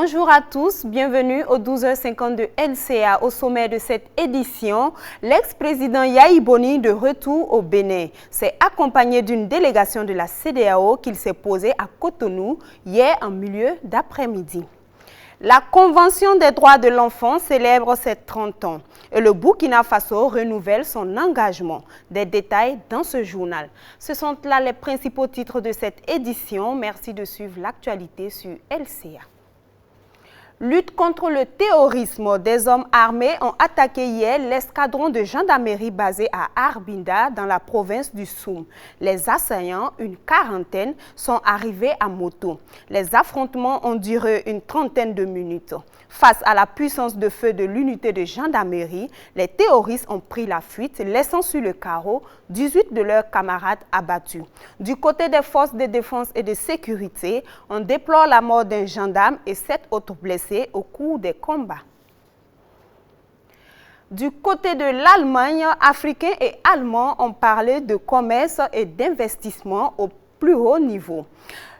Bonjour à tous, bienvenue au 12h50 de LCA. Au sommet de cette édition, l'ex-président Yahi Boni de retour au Bénin s'est accompagné d'une délégation de la CEDEAO qu'il s'est posée à Cotonou hier en milieu d'après-midi. La Convention des droits de l'enfant célèbre ses 30 ans et le Burkina Faso renouvelle son engagement. Des détails dans ce journal. Ce sont là les principaux titres de cette édition. Merci de suivre l'actualité sur LCA. Lutte contre le terrorisme. Des hommes armés ont attaqué hier l'escadron de gendarmerie basé à Arbinda dans la province du Soum. Les assaillants, une quarantaine, sont arrivés à moto. Les affrontements ont duré une trentaine de minutes. Face à la puissance de feu de l'unité de gendarmerie, les terroristes ont pris la fuite, laissant sur le carreau 18 de leurs camarades abattus. Du côté des forces de défense et de sécurité, on déplore la mort d'un gendarme et 7 autres blessés au cours des combats. Du côté de l'Allemagne, Africains et Allemands ont parlé de commerce et d'investissement au plus haut niveau.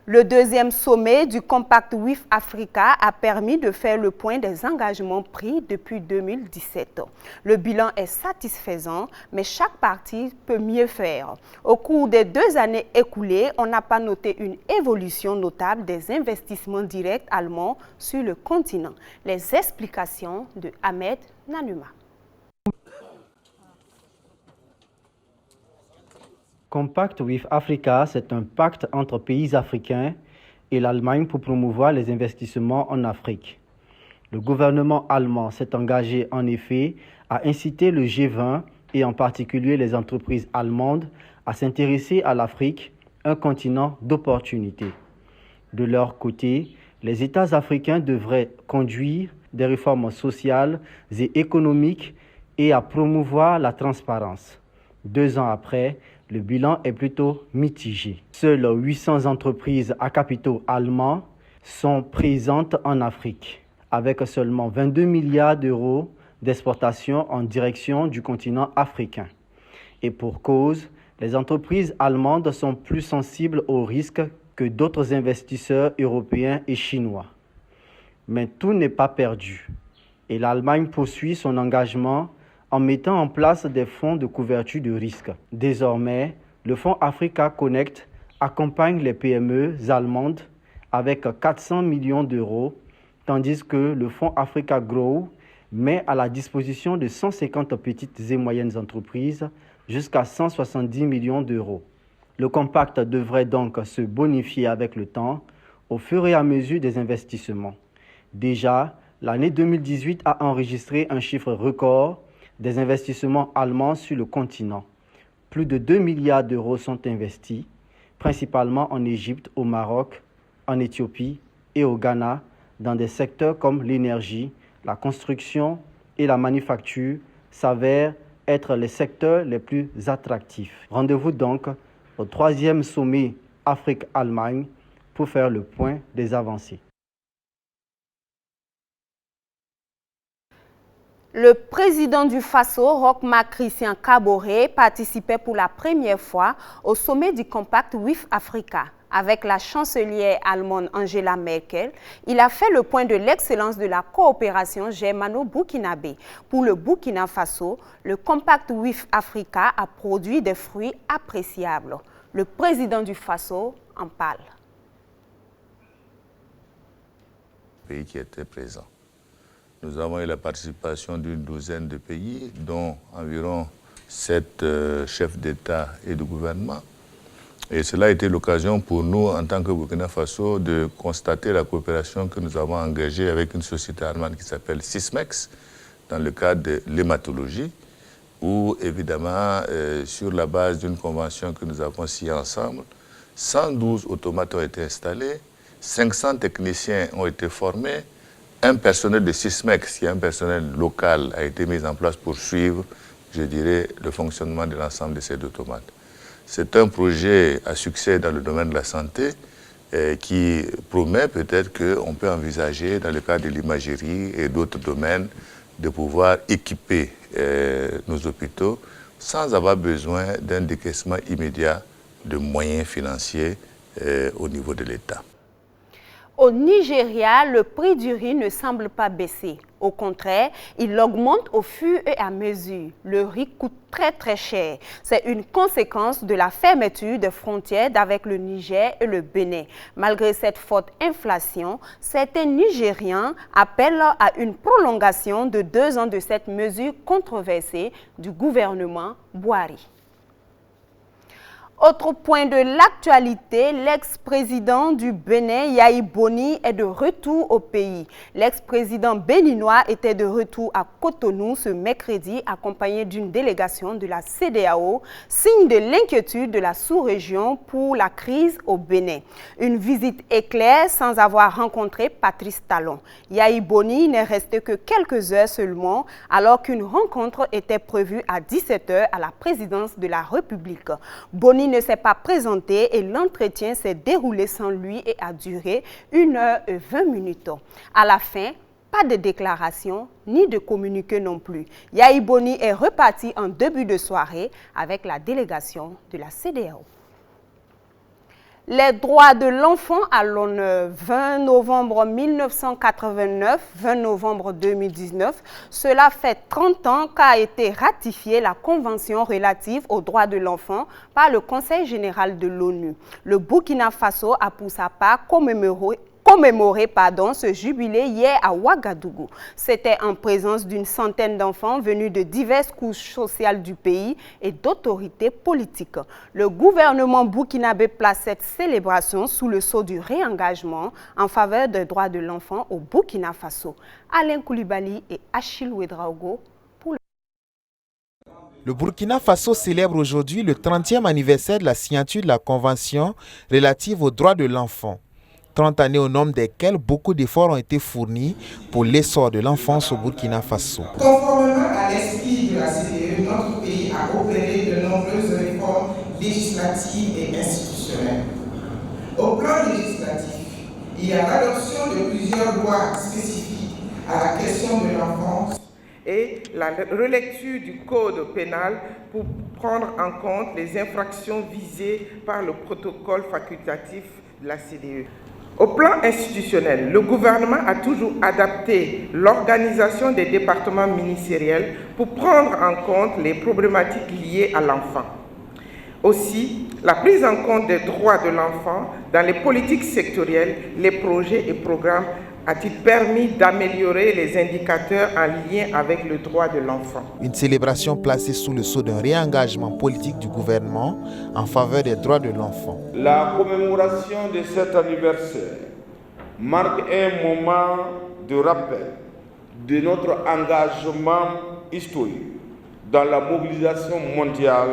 Le deuxième sommet du Compact with Africa a permis de faire le point des engagements pris depuis 2017. Le bilan est satisfaisant, mais chaque partie peut mieux faire. Au cours des 2 années écoulées, on n'a pas noté une évolution notable des investissements directs allemands sur le continent. Les explications de Ahmed Nanuma. Compact with Africa, c'est un pacte entre pays africains et l'Allemagne pour promouvoir les investissements en Afrique. Le gouvernement allemand s'est engagé en effet à inciter le G20 et en particulier les entreprises allemandes à s'intéresser à l'Afrique, un continent d'opportunités. De leur côté, les États africains devraient conduire des réformes sociales et économiques et à promouvoir la transparence. 2 ans après, le bilan est plutôt mitigé. Seules 800 entreprises à capitaux allemands sont présentes en Afrique, avec seulement 22 milliards d'euros d'exportation en direction du continent africain. Et pour cause, les entreprises allemandes sont plus sensibles aux risques que d'autres investisseurs européens et chinois. Mais tout n'est pas perdu. Et l'Allemagne poursuit son engagement en mettant en place des fonds de couverture de risque. Désormais, le fonds Africa Connect accompagne les PME allemandes avec 400 millions d'euros, tandis que le fonds Africa Grow met à la disposition de 150 petites et moyennes entreprises jusqu'à 170 millions d'euros. Le compact devrait donc se bonifier avec le temps au fur et à mesure des investissements. Déjà, l'année 2018 a enregistré un chiffre record des investissements allemands sur le continent. Plus de 2 milliards d'euros sont investis, principalement en Égypte, au Maroc, en Éthiopie et au Ghana, dans des secteurs comme l'énergie, la construction et la manufacture s'avèrent être les secteurs les plus attractifs. Rendez-vous donc au 3e sommet Afrique-Allemagne pour faire le point des avancées. Le président du Faso, Roch-Marc Christian Kaboré, participait pour la première fois au sommet du Compact with Africa. Avec la chancelière allemande Angela Merkel, il a fait le point de l'excellence de la coopération germano-burkinabé. Pour le Burkina Faso, le Compact with Africa a produit des fruits appréciables. Le président du Faso en parle. Pays qui était présent. Nous avons eu la participation d'une douzaine de pays, dont environ 7 chefs d'État et de gouvernement. Et cela a été l'occasion pour nous, en tant que Burkina Faso, de constater la coopération que nous avons engagée avec une société allemande qui s'appelle Sysmex, dans le cadre de l'hématologie, où, évidemment, sur la base d'une convention que nous avons signée ensemble, 112 automates ont été installés, 500 techniciens ont été formés, un personnel de Sysmex, qui est un personnel local, a été mis en place pour suivre, je dirais, le fonctionnement de l'ensemble de ces automates. C'est un projet à succès dans le domaine de la santé qui promet peut-être qu'on peut envisager, dans le cadre de l'imagerie et d'autres domaines, de pouvoir équiper nos hôpitaux sans avoir besoin d'un décaissement immédiat de moyens financiers au niveau de l'État. Au Nigeria, le prix du riz ne semble pas baisser. Au contraire, il augmente au fur et à mesure. Le riz coûte très cher. C'est une conséquence de la fermeture des frontières avec le Niger et le Bénin. Malgré cette forte inflation, certains Nigérians appellent à une prolongation de 2 ans de cette mesure controversée du gouvernement Buhari. Autre point de l'actualité, l'ex-président du Bénin, Yayi Boni, est de retour au pays. L'ex-président béninois était de retour à Cotonou ce mercredi, accompagné d'une délégation de la CEDEAO, signe de l'inquiétude de la sous-région pour la crise au Bénin. Une visite éclair sans avoir rencontré Patrice Talon. Yayi Boni n'est resté que quelques heures seulement, alors qu'une rencontre était prévue à 17 h à la présidence de la République. Boni ne s'est pas présenté et l'entretien s'est déroulé sans lui et a duré 1 h et 20 minutes. À la fin, pas de déclaration ni de communiqué non plus. Yayi Boni est reparti en début de soirée avec la délégation de la CEDEAO. Les droits de l'enfant à l'honneur, 20 novembre 1989, 20 novembre 2019. Cela fait 30 ans qu'a été ratifiée la Convention relative aux droits de l'enfant par le Conseil général de l'ONU. Le Burkina Faso a pour sa part commémoré ce jubilé hier à Ouagadougou. C'était en présence d'une centaine d'enfants venus de diverses couches sociales du pays et d'autorités politiques. Le gouvernement burkinabé place cette célébration sous le sceau du réengagement en faveur des droits de l'enfant au Burkina Faso. Alain Koulibaly et Achille Ouedraogo. Le Burkina Faso célèbre aujourd'hui le 30e anniversaire de la signature de la Convention relative aux droits de l'enfant. 30 années au nombre desquelles beaucoup d'efforts ont été fournis pour l'essor de l'enfance au Burkina Faso. Conformément à l'esprit de la CEDEAO, notre pays a opéré de nombreuses réformes législatives et institutionnelles. Au plan législatif, il y a l'adoption de plusieurs lois spécifiques à la question de l'enfance et la relecture du code pénal pour prendre en compte les infractions visées par le protocole facultatif de la CEDEAO. Au plan institutionnel, le gouvernement a toujours adapté l'organisation des départements ministériels pour prendre en compte les problématiques liées à l'enfant. Aussi, la prise en compte des droits de l'enfant dans les politiques sectorielles, les projets et programmes a-t-il permis d'améliorer les indicateurs en lien avec le droit de l'enfant. Une célébration placée sous le sceau d'un réengagement politique du gouvernement en faveur des droits de l'enfant. La commémoration de cet anniversaire marque un moment de rappel de notre engagement historique dans la mobilisation mondiale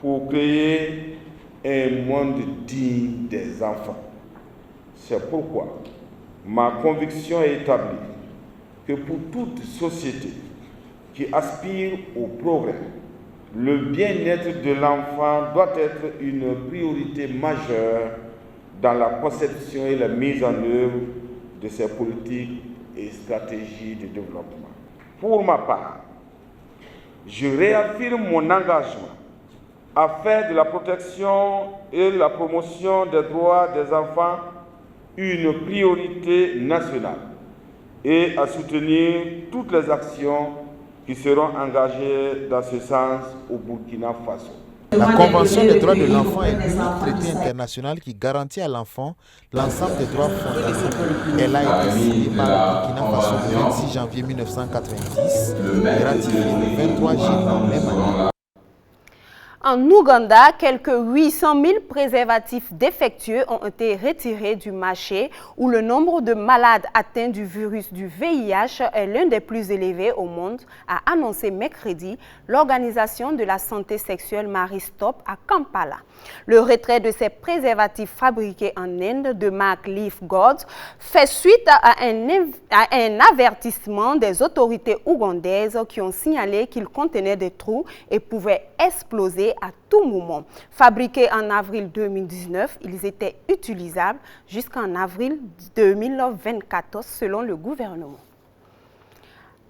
pour créer un monde digne des enfants. C'est pourquoi ma conviction est établie que pour toute société qui aspire au progrès, le bien-être de l'enfant doit être une priorité majeure dans la conception et la mise en œuvre de ses politiques et stratégies de développement. Pour ma part, je réaffirme mon engagement à faire de la protection et la promotion des droits des enfants une priorité nationale et à soutenir toutes les actions qui seront engagées dans ce sens au Burkina Faso. La Convention des droits de l'enfant est l'unique traité international qui garantit à l'enfant l'ensemble des droits fondamentaux. Elle a été signée par le Burkina Faso le 26 janvier 1990 et ratifiée le 23 juillet même année. En Ouganda, quelques 800 000 préservatifs défectueux ont été retirés du marché où le nombre de malades atteints du virus du VIH est l'un des plus élevés au monde, a annoncé mercredi l'Organisation de la santé sexuelle Maristop à Kampala. Le retrait de ces préservatifs fabriqués en Inde de marque Leaf God fait suite à un avertissement des autorités ougandaises qui ont signalé qu'ils contenaient des trous et pouvaient exploser à tout moment. Fabriqués en avril 2019, ils étaient utilisables jusqu'en avril 2024 selon le gouvernement.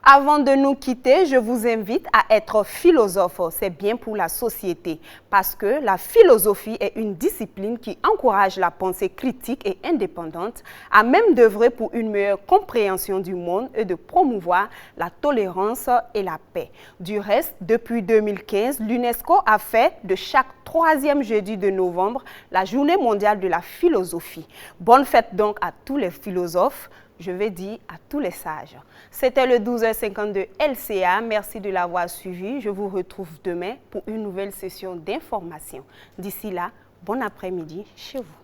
Avant de nous quitter, je vous invite à être philosophe. C'est bien pour la société parce que la philosophie est une discipline qui encourage la pensée critique et indépendante, à même d'œuvrer pour une meilleure compréhension du monde et de promouvoir la tolérance et la paix. Du reste, depuis 2015, l'UNESCO a fait de chaque 3e jeudi de novembre la Journée mondiale de la philosophie. Bonne fête donc à tous les philosophes. Je vais dire à tous les sages. C'était le 12h52 LCA. Merci de l'avoir suivi. Je vous retrouve demain pour une nouvelle session d'information. D'ici là, bon après-midi chez vous.